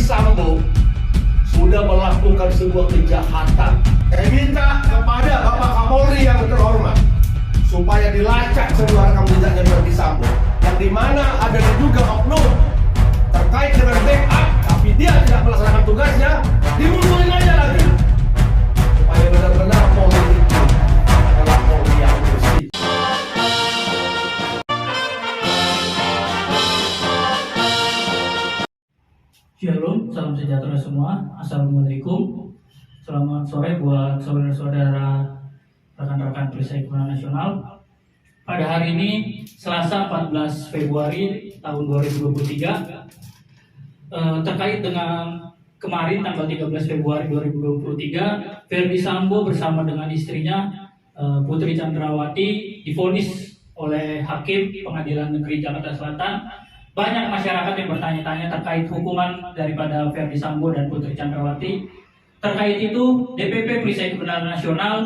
Sambo sudah melakukan sebuah kejahatan. Saya minta kepada Bapak Kapolri yang terhormat supaya dilacak semua rekam jejaknya Ferdi Sambo, yang dimana ada diduga oknum terkait dengan backup, tapi dia tidak melaksanakan tugasnya, dimunculin aja lagi supaya benar-benar Polri itu adalah Polri yang bersih. Shalom, salam sejahtera semua. Assalamualaikum. Selamat sore buat saudara-saudara rekan-rekan Perisai Kebenaran Nasional. Pada hari ini Selasa 14 Februari tahun 2023, terkait dengan kemarin tanggal 13 Februari 2023, Ferdi Sambo bersama dengan istrinya Putri Chandrawati divonis oleh Hakim Pengadilan Negeri Jakarta Selatan. Banyak masyarakat yang bertanya-tanya terkait hukuman daripada Ferdi Sambo dan Putri Chandrawati. Terkait itu, DPP Perisai Kebenaran Nasional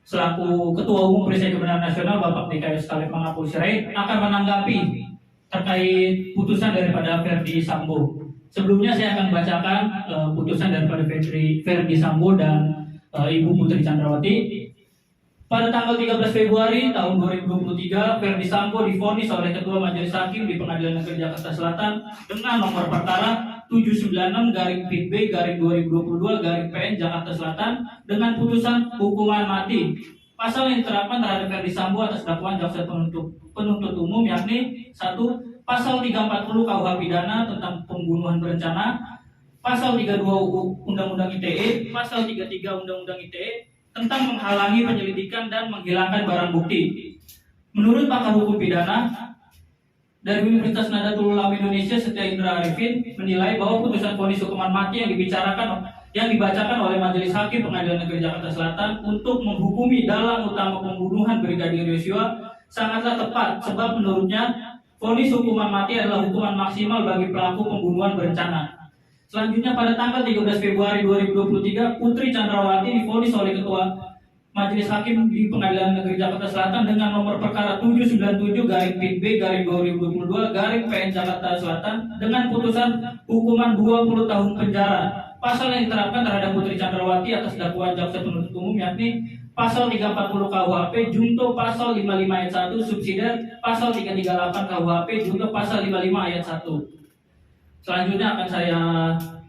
selaku Ketua Umum Perisai Kebenaran Nasional Bapak DKS Khalid Mangapul Sirait akan menanggapi terkait putusan daripada Ferdi Sambo. Sebelumnya saya akan bacakan putusan daripada Ferdi Sambo dan Ibu Putri Chandrawati. Pada tanggal 13 Februari tahun 2023, Ferdi Sambo divonis oleh Ketua Majelis Hakim di Pengadilan Negeri Jakarta Selatan dengan nomor perkara 796-PB-2022-PN Jakarta Selatan dengan putusan hukuman mati. Pasal yang diterapkan terhadap Ferdi Sambo atas dakwaan jaksa penuntut umum yakni 1. Pasal 340 KUH pidana tentang pembunuhan berencana, Pasal 32 Undang-Undang ITE, Pasal 33 Undang-Undang ITE tentang menghalangi penyelidikan dan menghilangkan barang bukti. Menurut pakar hukum pidana dari Universitas Nahdlatul Ulama Indonesia Setia Indra Arifin menilai bahwa putusan vonis hukuman mati yang dibacakan oleh Majelis Hakim Pengadilan Negeri Jakarta Selatan untuk menghukumi dalam utama pembunuhan Brigadir Yosua sangatlah tepat, sebab menurutnya vonis hukuman mati adalah hukuman maksimal bagi pelaku pembunuhan berencana. Selanjutnya pada tanggal 13 Februari 2023, Putri Chandrawati divonis oleh Ketua Majelis Hakim di Pengadilan Negeri Jakarta Selatan dengan nomor perkara 797-PB-2022-PN Jakarta Selatan dengan putusan hukuman 20 tahun penjara. Pasal yang diterapkan terhadap Putri Chandrawati atas dakwaan jaksa penuntut umum yakni Pasal 340 KUHP junto Pasal 55 ayat 1 subsidiar Pasal 338 KUHP junto Pasal 55 ayat 1. Selanjutnya akan saya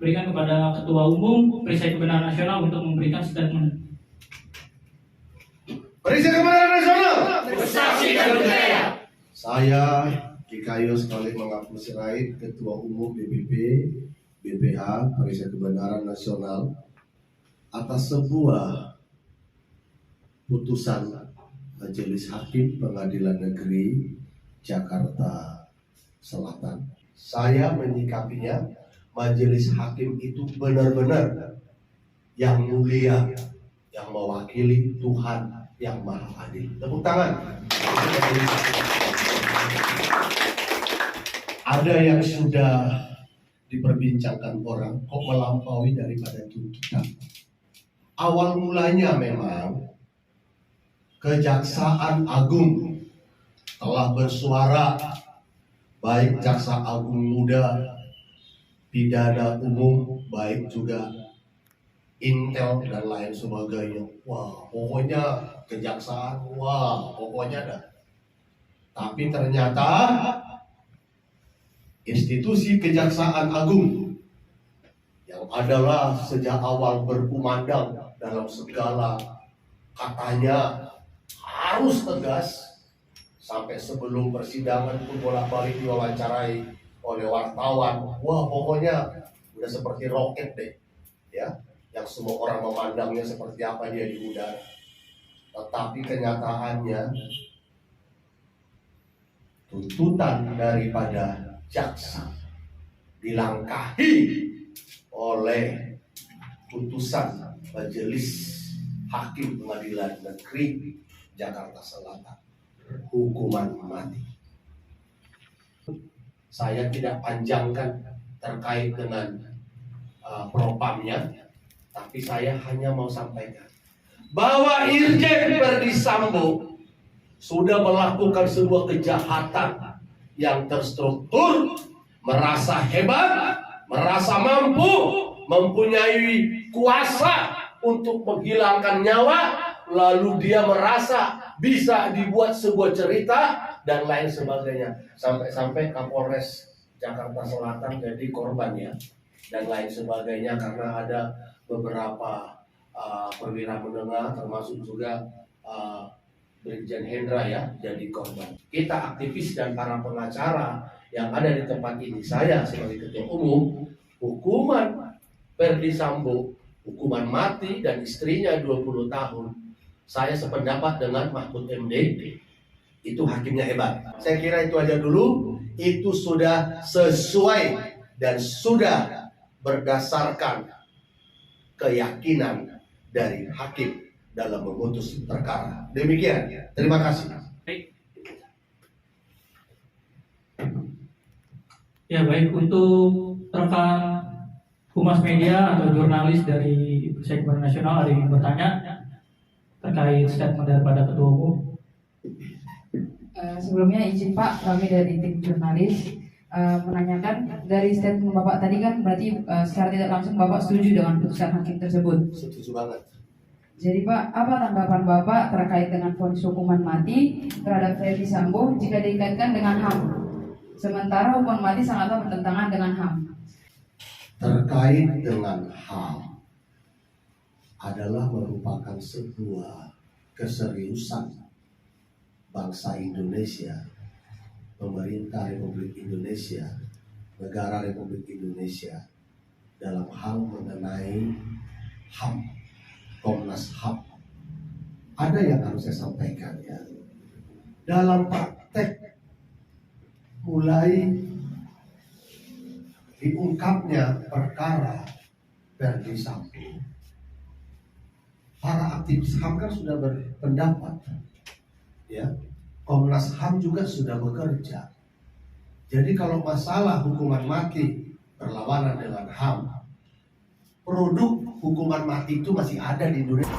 berikan kepada Ketua Umum Perisai Kebenaran Nasional untuk memberikan statement. Perisai Kebenaran Nasional bersaksi dan berdaya. Saya Kikayus Khalid Mangapul Sirait, Ketua Umum DPP BPH Perisai Kebenaran Nasional, atas sebuah putusan Majelis Hakim Pengadilan Negeri Jakarta Selatan. Saya menyikapinya, Majelis Hakim itu benar-benar yang mulia, yang mewakili Tuhan yang Maha Adil. Tepuk tangan. Ada yang sudah diperbincangkan orang, kok melampaui daripada tuntutan. Awal mulanya memang Kejaksaan Agung telah bersuara, baik Jaksa Agung Muda, Pidana Umum, baik juga Intel dan lain sebagainya. Wah, pokoknya kejaksaan, wah, pokoknya dah. Tapi ternyata institusi Kejaksaan Agung yang adalah sejak awal berkumandang dalam segala katanya harus tegas, sampai sebelum persidangan pun bolak-balik diwawancarai oleh wartawan. Wah, pokoknya udah seperti roket deh, ya, yang semua orang memandangnya seperti apa dia di udara. Tetapi kenyataannya tuntutan daripada jaksa dilangkahi oleh putusan Majelis Hakim Pengadilan Negeri Jakarta Selatan, hukuman mati. Saya tidak panjangkan terkait dengan propamnya, tapi saya hanya mau sampaikan bahwa Irjen Ferdi Sambo sudah melakukan sebuah kejahatan yang terstruktur, merasa hebat, merasa mampu, mempunyai kuasa untuk menghilangkan nyawa, lalu dia merasa bisa dibuat sebuah cerita dan lain sebagainya. Sampai-sampai Kapolres Jakarta Selatan jadi korban ya, dan lain sebagainya, karena ada beberapa perwira menengah termasuk juga Brigjen Hendra ya jadi korban. Kita aktivis dan para pengacara yang ada di tempat ini, saya sebagai ketua umum, hukuman Ferdi Sambo hukuman mati dan istrinya 20 tahun. Saya sependapat dengan Mahfud MD, itu hakimnya hebat. Saya kira itu aja dulu. Itu sudah sesuai dan sudah berdasarkan keyakinan dari hakim dalam memutus perkara. Demikian. Terima kasih. Ya baik, untuk rekan Humas Media atau jurnalis dari Sekber Nasional ada yang bertanya terkait statement daripada Ketua Umum. Sebelumnya izin Pak, kami dari tim jurnalis menanyakan dari statement Bapak tadi kan berarti secara tidak langsung Bapak setuju dengan putusan hakim tersebut. Setuju banget. Jadi Pak, apa tanggapan Bapak terkait dengan vonis hukuman mati terhadap Ferdi Sambo jika dikaitkan dengan HAM? Sementara hukuman mati sangatlah bertentangan dengan HAM. Terkait dengan HAM adalah merupakan sebuah keseriusan bangsa Indonesia, pemerintah Republik Indonesia, negara Republik Indonesia dalam hal mengenai HAM, Komnas HAM. Ada yang harus saya sampaikan ya. Dalam praktek mulai diungkapnya perkara Ferdi Sambo, para aktivis HAM kan sudah berpendapat, ya, Komnas HAM juga sudah bekerja. Jadi kalau masalah hukuman mati berlawanan dengan HAM, produk hukuman mati itu masih ada di Indonesia.